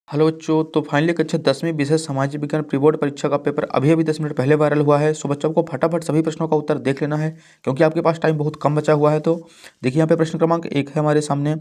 Hello बच्चों, तो finally कक्षा 10वीं विषय सामाजिक विज्ञान प्री बोर्ड परीक्षा का पेपर अभी अभी 10 मिनट पहले वायरल हुआ है। सो बच्चों को फटाफट सभी प्रश्नों का उत्तर देख लेना है क्योंकि आपके पास टाइम बहुत कम बचा हुआ है। तो देखिए यहाँ पे प्रश्न क्रमांक 1 है हमारे सामने।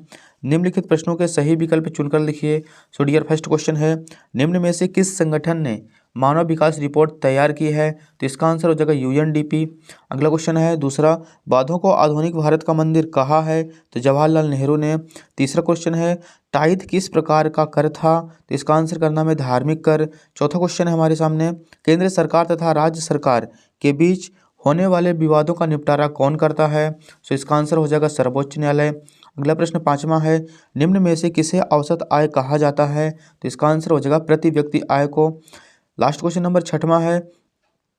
निम्नलिखित प्रश्नों के सही विकल्प चुनकर लिखिए। सो डियर फर्स्ट क्वेश्चन है, निम्न में से किस संगठन ने मानव विकास रिपोर्ट तैयार की है? तो इसका आंसर हो जाएगा यूएनडीपी। अगला क्वेश्चन है दूसरा, बांधों को आधुनिक भारत का मंदिर कहा है? तो जवाहरलाल नेहरू ने। तीसरा क्वेश्चन है, टाइथ किस प्रकार का कर था? तो इसका आंसर करना है धार्मिक कर। चौथा क्वेश्चन है हमारे सामने, केंद्र सरकार तथा राज्य सरकार के बीच होने वाले विवादों का निपटारा कौन करता है? सो इसका आंसर हो जाएगा सर्वोच्च न्यायालय। अगला प्रश्न पांचवा है, निम्न में से किसे औसत आय कहा जाता है? तो इसका आंसर हो जाएगा प्रति व्यक्ति आय को। लास्ट क्वेश्चन नंबर छठवां है,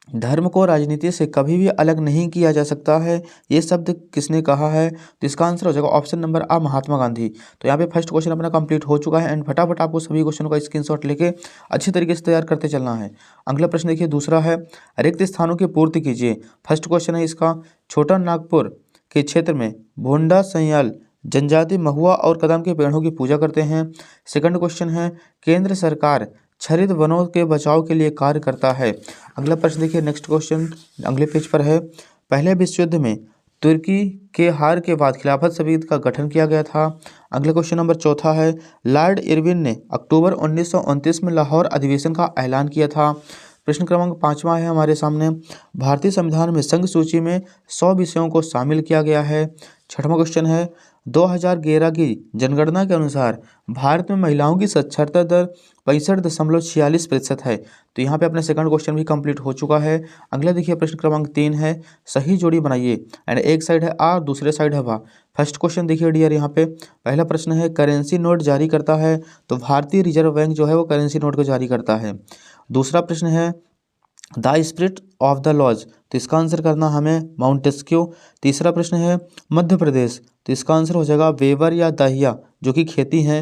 धर्म को राजनीति से कभी भी अलग नहीं किया जा सकता है, ये शब्द किसने कहा है? तो इसका आंसर हो जाएगा ऑप्शन नंबर आ, महात्मा गांधी। तो यहाँ पे फर्स्ट क्वेश्चन अपना कंप्लीट हो चुका है एंड फटाफट आपको सभी क्वेश्चनों का स्क्रीनशॉट लेके अच्छी तरीके से तैयार करते चलना है। अगला प्रश्न देखिए दूसरा है, रिक्त स्थानों की पूर्ति कीजिए। फर्स्ट क्वेश्चन है इसका, छोटा नागपुर के क्षेत्र में भोंडा सयाल जनजाति महुआ और कदम के पेड़ों की पूजा करते हैं। सेकंड क्वेश्चन है, केंद्र सरकार छरित वनों के बचाव के लिए कार्य करता है। अगला प्रश्न देखिए नेक्स्ट क्वेश्चन अगले पेज पर है, पहले विश्व युद्ध में तुर्की के हार के बाद खिलाफत समिति का गठन किया गया था। अगला क्वेश्चन नंबर चौथा है, लॉर्ड इरविन ने अक्टूबर 1929 में लाहौर अधिवेशन का ऐलान किया था। प्रश्न क्रमांक पाँचवा है हमारे सामने, भारतीय संविधान में संघ सूची में 100 विषयों को शामिल किया गया है। छठवां क्वेश्चन है, 2011 की जनगणना के अनुसार भारत में महिलाओं की साक्षरता दर 65.46% है। तो यहाँ पे अपना सेकंड क्वेश्चन भी कंप्लीट हो चुका है। अगला देखिए प्रश्न क्रमांक 3 है, सही जोड़ी बनाइए एंड एक साइड है आ दूसरे साइड है वाह। फर्स्ट क्वेश्चन देखिए डियर, यहाँ पे पहला प्रश्न है, करेंसी नोट जारी करता है? तो भारतीय रिजर्व बैंक जो है वो करेंसी नोट को जारी करता है। दूसरा प्रश्न है, the spirit of the laws? तो इसका आंसर करना हमें माउंटेस्क्यू। तीसरा प्रश्न है, मध्य प्रदेश? तो इसका आंसर हो जाएगा वेवर या दहिया जो कि खेती है।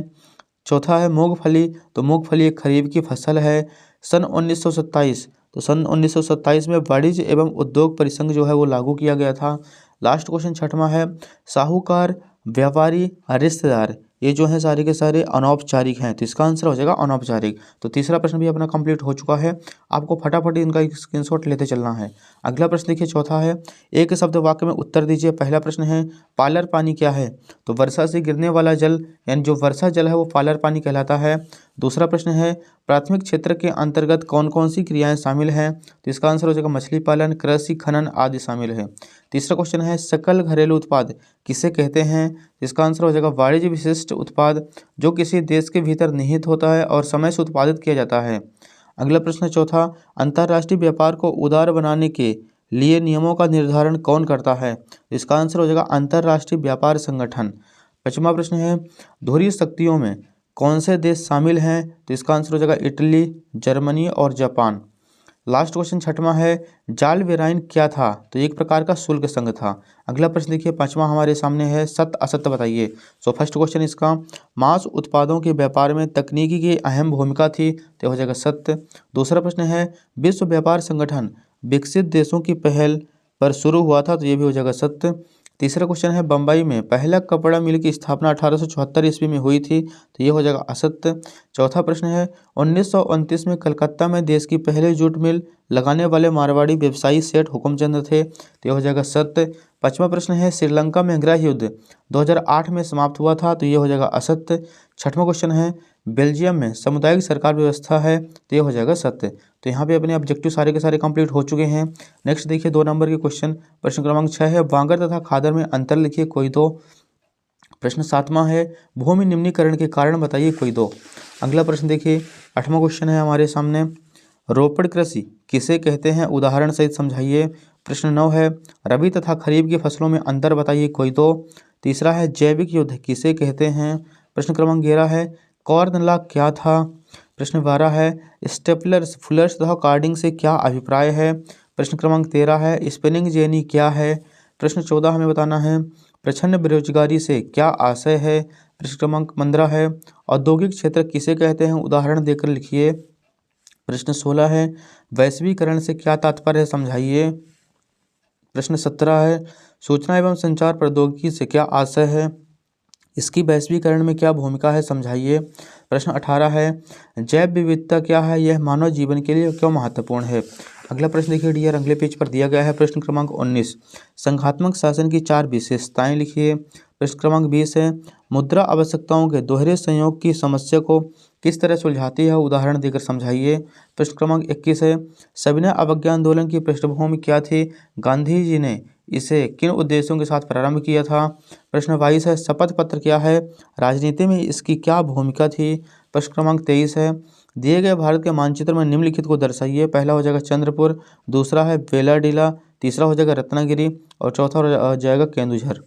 चौथा है मूंगफली? तो मूंगफली एक खरीफ की फसल है। सन 1927? तो सन 1927 में वाणिज्य एवं उद्योग परिसंघ जो है वो लागू किया गया था। लास्ट क्वेश्चन छठवां है, साहूकार व्यापारी रिश्तेदार ये जो है सारे के सारे अनौपचारिक हैं, तो इसका आंसर हो जाएगा अनौपचारिक। तो तीसरा प्रश्न भी अपना कंप्लीट हो चुका है, आपको फटाफट इनका स्क्रीनशॉट लेते चलना है। अगला प्रश्न देखिए चौथा है, एक शब्द वाक्य में उत्तर दीजिए। पहला प्रश्न है, पालर पानी क्या है? तो वर्षा से गिरने वाला जल यानी जो वर्षा जल है वो पालर पानी कहलाता है। दूसरा प्रश्न है, प्राथमिक क्षेत्र के अंतर्गत कौन कौन सी क्रियाएं शामिल हैं? तो इसका आंसर हो जाएगा मछली पालन, कृषि, खनन आदि शामिल है। तीसरा क्वेश्चन है, सकल घरेलू उत्पाद किसे कहते हैं? तो इसका आंसर हो जाएगा वाणिज्य विशिष्ट उत्पाद जो किसी देश के भीतर निहित होता है और समय से उत्पादित किया जाता है। अगला प्रश्न चौथा, अंतर्राष्ट्रीय व्यापार को उदार बनाने के लिए नियमों का निर्धारण कौन करता है? इसका आंसर हो जाएगा अंतर्राष्ट्रीय व्यापार संगठन। पांचवा प्रश्न है, ध्रुवीय शक्तियों में कौन से देश शामिल हैं? तो इसका आंसर हो जाएगा इटली, जर्मनी और जापान। लास्ट क्वेश्चन छठवां है, जाल वेराइन क्या था? तो एक प्रकार का शुल्क संघ था। अगला प्रश्न देखिए पांचवा हमारे सामने है, सत्य असत्य बताइए। सो फर्स्ट क्वेश्चन इसका, मांस उत्पादों के व्यापार में तकनीकी की अहम भूमिका थी, तो हो जाएगा सत्य। दूसरा प्रश्न है, विश्व व्यापार संगठन विकसित देशों की पहल पर शुरू हुआ था, तो ये भी हो जाएगा सत्य। तीसरा क्वेश्चन है, बम्बई में पहला कपड़ा मिल की स्थापना 1874 ईस्वी में हुई थी, तो ये हो जाएगा असत्य। चौथा प्रश्न है, 1929 में कलकत्ता में देश की पहले जूट मिल लगाने वाले मारवाड़ी व्यवसायी सेठ हुकुमचंद थे, तो ये हो जाएगा सत्य। पांचवा प्रश्न है, श्रीलंका में गृह युद्ध 2008 में समाप्त हुआ था, तो ये हो जाएगा असत्य। छठवां क्वेश्चन है, बेल्जियम में सामुदायिक सरकार व्यवस्था है, तो ये हो जाएगा सत्य। तो यहाँ पे अपने ऑब्जेक्टिव सारे के सारे कंप्लीट हो चुके हैं। नेक्स्ट देखिए 2 नंबर के क्वेश्चन, प्रश्न क्रमांक 6 है, वांगर तथा खादर में अंतर लिखिए कोई दो। प्रश्न सातवां है, भूमि निम्नीकरण के कारण बताइए कोई दो। अगला प्रश्न देखिए 8वां क्वेश्चन है हमारे सामने, रोपड़ कृषि किसे कहते हैं, उदाहरण सहित समझाइए। प्रश्न 9 है, रबी तथा खरीफ की फसलों में अंतर बताइए कोई दो। तीसरा है, जैविक युद्ध किसे कहते हैं। प्रश्न क्रमांक 11 है, कॉर्न लॉ क्या था। प्रश्न 12 है, स्टेपलर्स फुलर्स तथा कार्डिंग से क्या अभिप्राय है। प्रश्न क्रमांक 13 है, स्पिनिंग जेनी क्या है। प्रश्न 14 हमें बताना है, प्रच्छन्न बेरोजगारी से क्या आशय है। प्रश्न क्रमांक 15 है, औद्योगिक क्षेत्र किसे कहते हैं, उदाहरण देकर लिखिए। प्रश्न 16 है, वैश्वीकरण से क्या तात्पर्य है, समझाइए। प्रश्न 17 है, सूचना एवं संचार प्रौद्योगिकी से क्या आशय है। इसकी वैश्वीकरण में क्या भूमिका है, समझाइए। प्रश्न 18 है, जैव विविधता क्या है, यह मानव जीवन के लिए क्यों महत्वपूर्ण है। अगला प्रश्न देखिए डियर, अगले पेज पर दिया गया है प्रश्न क्रमांक 19, संघात्मक शासन की 4 विशेषताएं लिखिए। प्रश्न क्रमांक 20 है, मुद्रा आवश्यकताओं के दोहरे संयोग की समस्या को किस तरह सुलझाती है, उदाहरण देकर समझाइए। प्रश्न क्रमांक 21 है, सविनय अवज्ञा आंदोलन की पृष्ठभूमि क्या थी, गांधी जी ने इसे किन उद्देश्यों के साथ प्रारंभ किया था। प्रश्न 22 है, शपथ पत्र क्या है, राजनीति में इसकी क्या भूमिका थी। प्रश्न क्रमांक 23 है, दिए गए भारत के मानचित्र में निम्नलिखित को दर्शाइए। पहला हो जाएगा चंद्रपुर, दूसरा है वेलाडीला, तीसरा हो जाएगा रत्नागिरी और चौथा हो जाएगा केंदुझर।